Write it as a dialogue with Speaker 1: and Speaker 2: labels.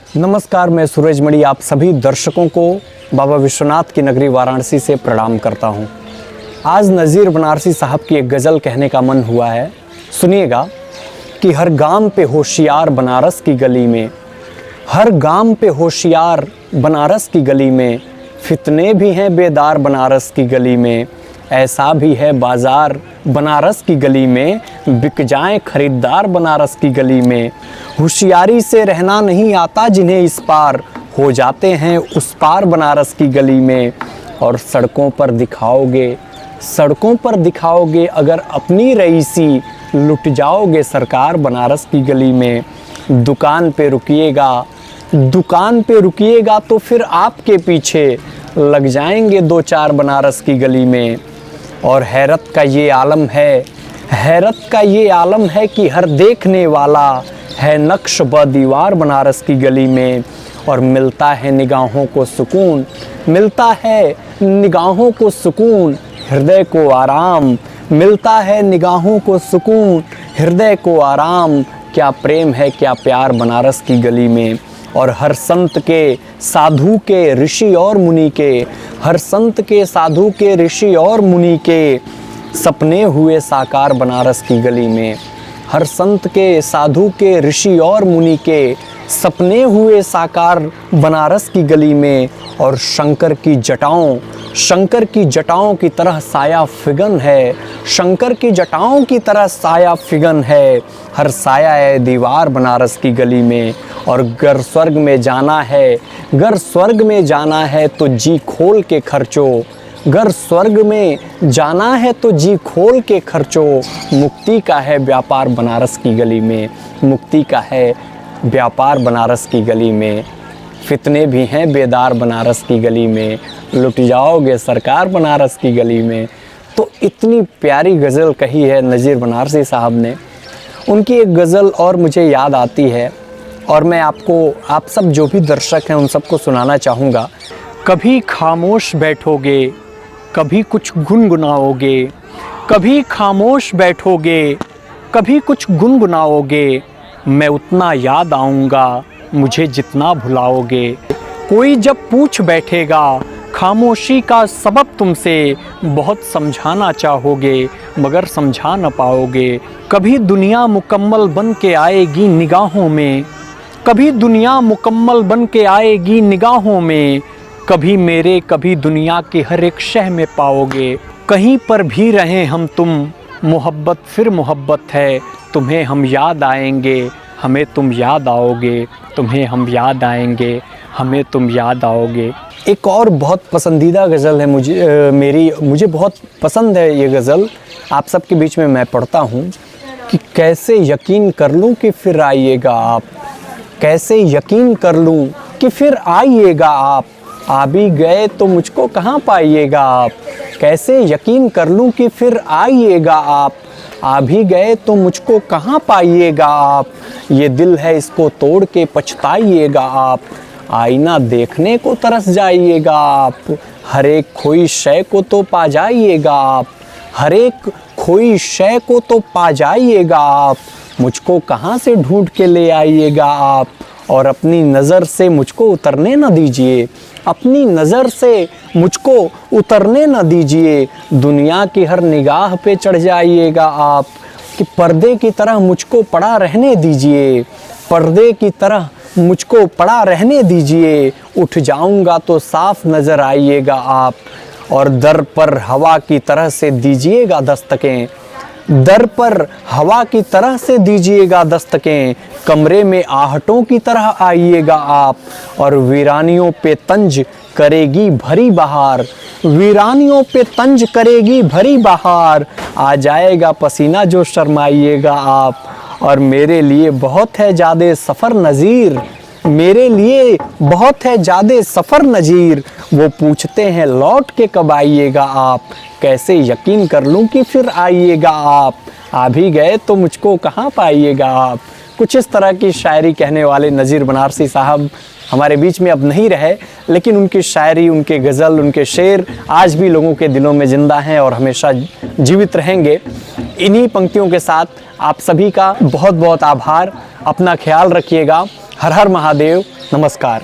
Speaker 1: नमस्कार, मैं सूरज मणि आप सभी दर्शकों को बाबा विश्वनाथ की नगरी वाराणसी से प्रणाम करता हूं। आज नज़ीर बनारसी साहब की एक गज़ल कहने का मन हुआ है। सुनिएगा कि हर गांव पे होशियार बनारस की गली में, हर गांव पे होशियार बनारस की गली में, फितने भी हैं बेदार बनारस की गली में। ऐसा भी है बाज़ार बनारस की गली में, बिक जाएं खरीदार बनारस की गली में। होशियारी से रहना नहीं आता जिन्हें इस पार, हो जाते हैं उस पार बनारस की गली में। और सड़कों पर दिखाओगे अगर अपनी रईसी, लुट जाओगे सरकार बनारस की गली में। दुकान पे रुकिएगा तो फिर आपके पीछे लग जाएंगे दो चार बनारस की गली में। और हैरत का ये आलम है कि हर देखने वाला है नक्श ब दीवार बनारस की गली में। और मिलता है निगाहों को सुकून, हृदय को आराम, मिलता है निगाहों को सुकून, हृदय को आराम। क्या प्रेम है क्या प्यार बनारस की गली में। और हर संत के साधु के ऋषि और मुनि के, हर संत के साधु के ऋषि और मुनि के सपने हुए साकार बनारस की गली में। हर संत के साधु के ऋषि और मुनि के सपने हुए साकार बनारस की गली में। और शंकर की जटाओं की तरह साया फिगन है, शंकर की जटाओं की तरह साया फिगन है। हर साया है दीवार बनारस की गली में। और गर स्वर्ग में जाना है तो जी खोल के खर्चो, गर स्वर्ग में जाना है तो जी खोल के खर्चो। मुक्ति का है व्यापार बनारस की गली में, मुक्ति का है व्यापार बनारस की गली में। फितने भी हैं बेदार बनारस की गली में, लुट जाओगे सरकार बनारस की गली में। तो इतनी प्यारी गज़ल कही है नज़ीर बनारसी साहब ने। उनकी एक गज़ल और मुझे याद आती है और मैं आप सब जो भी दर्शक हैं उन सबको सुनाना चाहूँगा। कभी खामोश बैठोगे कभी कुछ गुनगुनाओगे, कभी खामोश बैठोगे कभी कुछ गुनगुनाओगे। मैं उतना याद आऊँगा मुझे जितना भुलाओगे। कोई जब पूछ बैठेगा खामोशी का सबब तुमसे, बहुत समझाना चाहोगे मगर समझा न पाओगे। कभी दुनिया मुकम्मल बन के आएगी निगाहों में, कभी दुनिया मुकम्मल बन के आएगी निगाहों में। कभी मेरे कभी दुनिया के हर एक शह में पाओगे। कहीं पर भी रहें हम तुम, मोहब्बत फिर मोहब्बत है। तुम्हें हम याद आएंगे हमें तुम याद आओगे, तुम्हें हम याद आएंगे हमें तुम याद आओगे। एक और बहुत पसंदीदा गज़ल है मुझे बहुत पसंद है ये गज़ल। आप सबके बीच में मैं पढ़ता हूँ कि कैसे यकीन कर लूँ कि फिर आइएगा आप, कैसे यकीन कर लूँ कि फिर आइएगा आप। आ भी गए तो मुझको कहाँ पाइएगा आप। कैसे यकीन कर लूँ कि फिर आइएगा आप। आ भी गए तो मुझको कहाँ पाइएगा आप। ये दिल है इसको तोड़ के पछताइएगा आप। आईना देखने को तरस जाइएगा आप। हर एक खोई शय को तो पा जाइएगा आप, हर एक खोई शय को तो पा जाइएगा आप। मुझको कहाँ से ढूंढ के ले आइएगा आप। और अपनी नज़र से मुझको उतरने न दीजिए, अपनी नज़र से मुझको उतरने न दीजिए। दुनिया की हर निगाह पे चढ़ जाइएगा आप। कि पर्दे की तरह मुझको पड़ा रहने दीजिए, पर्दे की तरह मुझको पड़ा रहने दीजिए। उठ जाऊंगा तो साफ नज़र आइएगा आप। और दर पर हवा की तरह से दीजिएगा दस्तकें, दर पर हवा की तरह से दीजिएगा दस्तकें। कमरे में आहटों की तरह आइएगा आप। और वीरानियों पे तंज करेगी भरी बहार, वीरानियों पे तंज करेगी भरी बहार। आ जाएगा पसीना जो शर्माइएगा आप। और मेरे लिए बहुत है ज़्यादा सफ़र नज़ीर, मेरे लिए बहुत है ज़्यादा सफ़र नज़ीर। वो पूछते हैं लौट के कब आइएगा आप। कैसे यकीन कर लूँ कि फिर आइएगा आप। आ भी गए तो मुझको कहाँ पाइएगा आप। कुछ इस तरह की शायरी कहने वाले नज़ीर बनारसी साहब हमारे बीच में अब नहीं रहे, लेकिन उनकी शायरी, उनके गज़ल, उनके शेर आज भी लोगों के दिलों में ज़िंदा हैं और हमेशा जीवित रहेंगे। इन्हीं पंक्तियों के साथ आप सभी का बहुत बहुत आभार। अपना ख्याल रखिएगा। हर हर महादेव। नमस्कार।